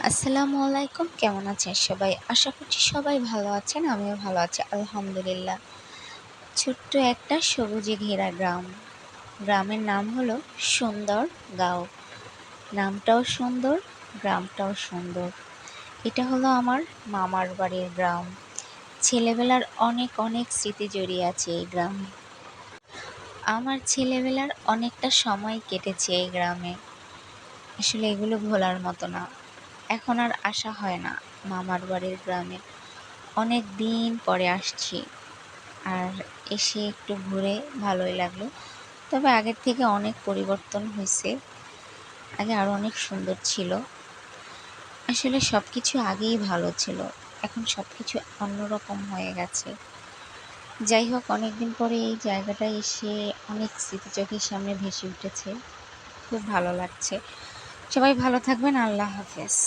আসসালামু আলাইকুম, কেমন আছেন সবাই? আশা করছি সবাই ভালো আছেন, আমিও ভালো আছি আলহামদুলিল্লাহ। ছোট্ট একটা সবুজে ঘেরা গ্রাম। গ্রামের নাম হলো সুন্দরগাঁও। নামটাও সুন্দর, গ্রামটাও সুন্দর। এটা হলো আমার মামার বাড়ির গ্রাম। ছেলেবেলার অনেক অনেক স্মৃতি জড়িয়ে আছে এই গ্রামে। আমার ছেলেবেলার অনেকটা সময় কেটেছে এই গ্রামে। আসলে এগুলো ভোলার মতো না। এখন আর আসা হয় না মামার বাড়ির গ্রামে। অনেক দিন পরে আসছি, আর এসে একটু ঘুরে ভালোই লাগলো। তবে আগের থেকে অনেক পরিবর্তন হয়েছে। আগে আরও অনেক সুন্দর ছিল। আসলে সব কিছু আগেই ভালো ছিল, এখন সব কিছু অন্যরকম হয়ে গেছে। যাই হোক, অনেক দিন পরে এই জায়গাটায় এসে অনেক স্মৃতি চোখের সামনে ভেসে উঠেছে। খুব ভালো লাগছে। সবাই ভালো থাকবেন। আল্লাহ হাফেজ।